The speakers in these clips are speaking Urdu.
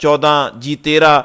14, G13,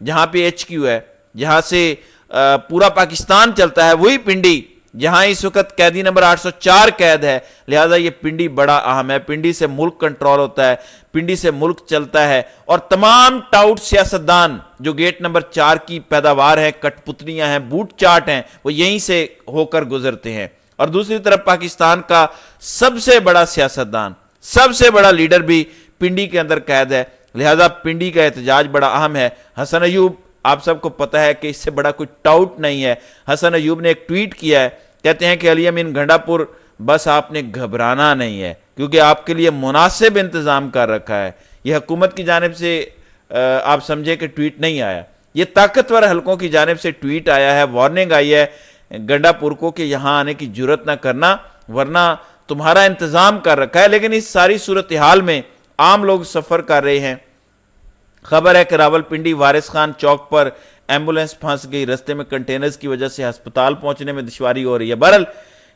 جہاں پہ ایچ کیو ہے، جہاں سے پورا پاکستان چلتا ہے، وہی پنڈی جہاں اس وقت قیدی نمبر 804 قید ہے، لہٰذا یہ پنڈی بڑا اہم ہے۔ پنڈی سے ملک کنٹرول ہوتا ہے، پنڈی سے ملک چلتا ہے، اور تمام ٹاؤٹ سیاستدان جو گیٹ نمبر 4 کی پیداوار ہیں، کٹ پتلیاں ہیں، بوٹ چاٹ ہیں، وہ یہیں سے ہو کر گزرتے ہیں۔ اور دوسری طرف پاکستان کا سب سے بڑا سیاستدان، سب سے بڑا لیڈر بھی پنڈی کے اندر قید ہے، لہٰذا پنڈی کا احتجاج بڑا اہم ہے۔ حسن ایوب، آپ سب کو پتہ ہے کہ اس سے بڑا کوئی ٹاؤٹ نہیں ہے۔ حسن ایوب نے ایک ٹویٹ کیا ہے، کہتے ہیں کہ علی امین گھنڈا پور، بس آپ نے گھبرانا نہیں ہے کیونکہ آپ کے لیے مناسب انتظام کر رکھا ہے۔ یہ حکومت کی جانب سے آپ سمجھے کہ ٹویٹ نہیں آیا، یہ طاقتور حلقوں کی جانب سے ٹویٹ آیا ہے، وارننگ آئی ہے گنڈا پور کو کہ یہاں آنے کی جرت نہ کرنا ورنہ تمہارا انتظام کر رکھا ہے۔ لیکن اس ساری صورتحال میں عام لوگ سفر کر رہے ہیں۔ خبر ہے کہ راول پنڈی وارث خان چوک پر ایمبولینس پھنس گئی، رستے میں کنٹینرز کی وجہ سے ہسپتال پہنچنے میں دشواری ہو رہی ہے۔ بہرحال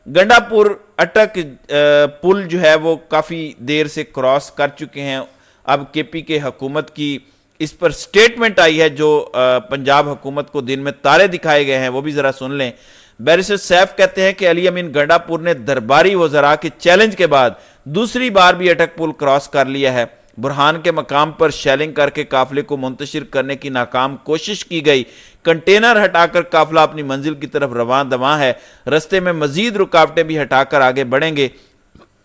گنڈا پور اٹک پل جو ہے وہ کافی دیر سے کراس کر چکے ہیں۔ اب کے پی کے حکومت کی اس پر سٹیٹمنٹ آئی ہے جو پنجاب حکومت کو دن میں تارے دکھائے گئے ہیں، وہ بھی ذرا سن لیں۔ بیرسٹر سیف کہتے ہیں کہ علی امین گنڈا پور نے درباری وزراء کے چیلنج کے بعد دوسری بار بھی اٹک پل کراس کر لیا ہے۔ برہان کے مقام پر شیلنگ کر کے قافلے کو منتشر کرنے کی ناکام کوشش کی گئی، کنٹینر ہٹا کر قافلہ اپنی منزل کی طرف رواں دواں ہے، رستے میں مزید رکاوٹیں بھی ہٹا کر آگے بڑھیں گے۔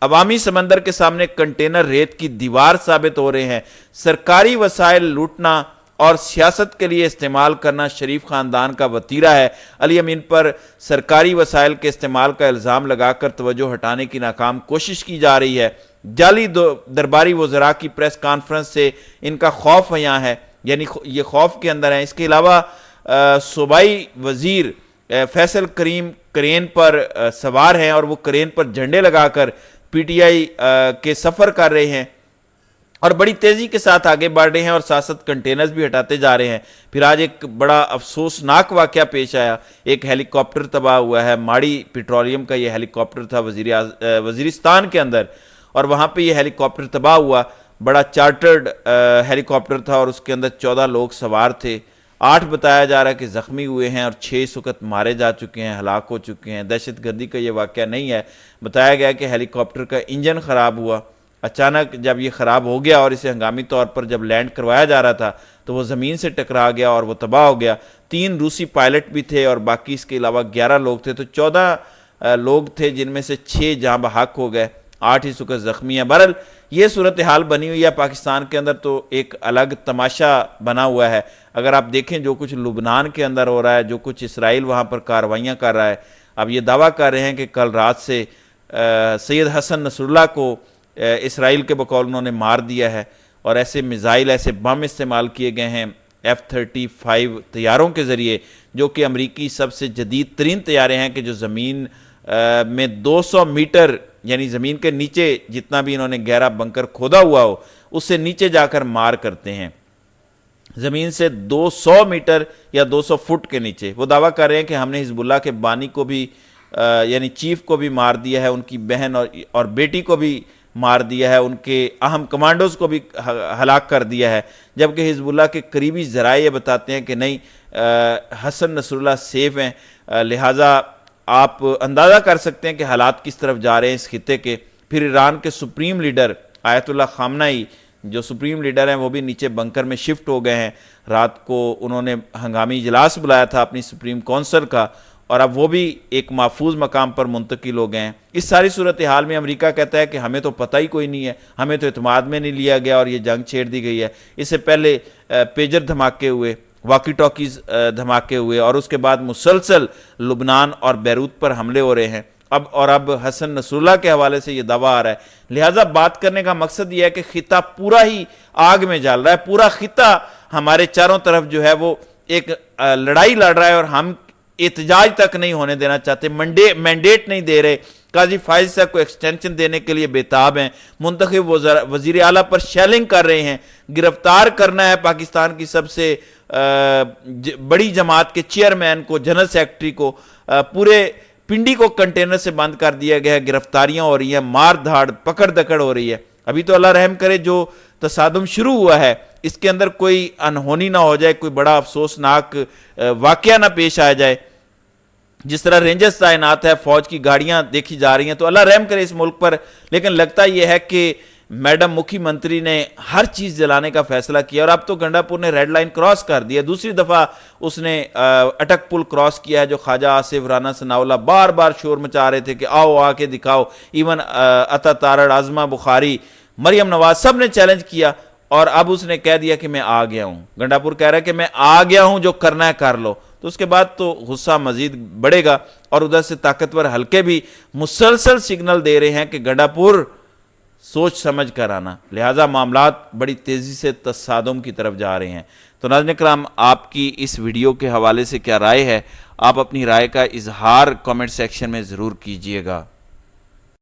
عوامی سمندر کے سامنے کنٹینر ریت کی دیوار ثابت ہو رہے ہیں۔ سرکاری وسائل لوٹنا اور سیاست کے لیے استعمال کرنا شریف خاندان کا وتیرہ ہے۔ علی امین پر سرکاری وسائل کے استعمال کا الزام لگا کر توجہ ہٹانے کی ناکام کوشش کی جا رہی ہے۔ جعلی درباری وزراء کی پریس کانفرنس سے ان کا خوف یہاں ہے، یعنی یہ خوف کے اندر ہیں۔ اس کے علاوہ صوبائی وزیر فیصل کریم کرین پر سوار ہیں اور وہ کرین پر جھنڈے لگا کر پی ٹی آئی کے سفر کر رہے ہیں اور بڑی تیزی کے ساتھ آگے بڑھ رہے ہیں اور ساتھ کنٹینرز بھی ہٹاتے جا رہے ہیں۔ پھر آج ایک بڑا افسوسناک واقعہ پیش آیا، ایک ہیلی کاپٹر تباہ ہوا ہے۔ ماڑی پیٹرولیم کا یہ ہیلی کاپٹر تھا وزیرستان کے اندر، اور وہاں پہ یہ ہیلی کاپٹر تباہ ہوا۔ بڑا چارٹرڈ ہیلی کاپٹر تھا اور اس کے اندر 14 لوگ سوار تھے۔ 8 بتایا جا رہا ہے کہ زخمی ہوئے ہیں اور 6 اس وقت مارے جا چکے ہیں، ہلاک ہو چکے ہیں۔ دہشت گردی کا یہ واقعہ نہیں ہے، بتایا گیا کہ ہیلی کاپٹر کا انجن خراب ہوا۔ اچانک جب یہ خراب ہو گیا اور اسے ہنگامی طور پر جب لینڈ کروایا جا رہا تھا تو وہ زمین سے ٹکرا گیا اور وہ تباہ ہو گیا۔ 3 روسی پائلٹ بھی تھے اور باقی اس کے علاوہ 11 لوگ تھے، تو 14 لوگ تھے جن میں سے 6 جاں بحق ہو گئے، 8 اس وقت زخمی ہیں۔ بہرحال یہ صورتحال بنی ہوئی ہے پاکستان کے اندر، تو ایک الگ تماشا بنا ہوا ہے۔ اگر آپ دیکھیں جو کچھ لبنان کے اندر ہو رہا ہے، جو کچھ اسرائیل وہاں پر کارروائیاں کر رہا ہے، اب یہ دعویٰ کر رہے ہیں کہ کل رات سے سید حسن نصر اللہ کو اسرائیل کے بقول انہوں نے مار دیا ہے، اور ایسے میزائل، ایسے بم استعمال کیے گئے ہیں F-35 طیاروں کے ذریعے، جو کہ امریکی سب سے جدید ترین طیارے ہیں کہ جو زمین میں 200 میٹر یعنی زمین کے نیچے جتنا بھی انہوں نے گہرا بنکر کھودا ہوا ہو اس سے نیچے جا کر مار کرتے ہیں، زمین سے 200 میٹر یا 200 فٹ کے نیچے۔ وہ دعویٰ کر رہے ہیں کہ ہم نے حزب اللہ کے بانی کو بھی یعنی چیف کو بھی مار دیا ہے، ان کی بہن اور بیٹی کو بھی مار دیا ہے، ان کے اہم کمانڈوز کو بھی ہلاک کر دیا ہے، جبکہ حزب اللہ کے قریبی ذرائع یہ بتاتے ہیں کہ نہیں، حسن نصر اللہ سیف ہیں۔ لہٰذا آپ اندازہ کر سکتے ہیں کہ حالات کس طرف جا رہے ہیں اس خطے کے۔ پھر ایران کے سپریم لیڈر آیت اللہ خامنائی جو سپریم لیڈر ہیں وہ بھی نیچے بنکر میں شفٹ ہو گئے ہیں۔ رات کو انہوں نے ہنگامی اجلاس بلایا تھا اپنی سپریم کونسل کا، اور اب وہ بھی ایک محفوظ مقام پر منتقل ہو گئے ہیں۔ اس ساری صورتحال میں امریکہ کہتا ہے کہ ہمیں تو پتہ ہی کوئی نہیں ہے، ہمیں تو اعتماد میں نہیں لیا گیا اور یہ جنگ چھیڑ دی گئی ہے۔ اس سے پہلے پیجر دھماکے ہوئے، واکی ٹاکیز دھماکے ہوئے، اور اس کے بعد مسلسل لبنان اور بیروت پر حملے ہو رہے ہیں۔ اب حسن نصر اللہ کے حوالے سے یہ دعویٰ آ رہا ہے۔ لہٰذا بات کرنے کا مقصد یہ ہے کہ خطہ پورا ہی آگ میں جل رہا ہے، پورا خطہ ہمارے چاروں طرف جو ہے وہ ایک لڑائی لڑ رہا ہے، اور ہم احتجاج تک نہیں ہونے دینا چاہتے، مینڈیٹ نہیں دے رہے۔ قاضی فائز صاحب کو ایکسٹینشن دینے کے لیے بیتاب ہیں، منتخب وزیر اعلیٰ پر شیلنگ کر رہے ہیں، گرفتار کرنا ہے پاکستان کی سب سے بڑی جماعت کے چیئرمین کو، جنرل سیکرٹری کو۔ پورے پنڈی کو کنٹینر سے بند کر دیا گیا ہے، گرفتاریاں ہو رہی ہیں، مار دھاڑ پکڑ دکڑ ہو رہی ہے۔ ابھی تو اللہ رحم کرے جو تصادم شروع ہوا ہے اس کے اندر کوئی انہونی نہ ہو جائے، کوئی بڑا افسوسناک واقعہ نہ پیش آ جائے۔ جس طرح رینجرز تعینات ہے، فوج کی گاڑیاں دیکھی جا رہی ہیں، تو اللہ رحم کرے اس ملک پر، لیکن لگتا یہ ہے کہ میڈم مکھی منتری نے ہر چیز جلانے کا فیصلہ کیا، اور اب تو گنڈا پور نے ریڈ لائن کراس کر دیا، دوسری دفعہ اس نے اٹک پل کراس کیا ہے، جو خواجہ آصف، رانا ثناءاللہ بار بار شور مچا رہے تھے کہ آؤ آ کے دکھاؤ، ایون عطا تارڑ، عظمہ بخاری، مریم نواز، سب نے چیلنج کیا، اور اب اس نے کہہ دیا کہ میں آ گیا ہوں۔ گنڈا پور کہہ رہا ہے کہ میں آ گیا ہوں، جو کرنا ہے کر لو، تو اس کے بعد تو غصہ مزید بڑھے گا، اور ادھر سے طاقتور حلقے بھی مسلسل سگنل دے رہے ہیں کہ گنڈا پور سوچ سمجھ کر آنا، لہٰذا معاملات بڑی تیزی سے تصادم کی طرف جا رہے ہیں۔ تو ناظرین کرام، آپ کی اس ویڈیو کے حوالے سے کیا رائے ہے؟ آپ اپنی رائے کا اظہار کامنٹ سیکشن میں ضرور کیجئے گا۔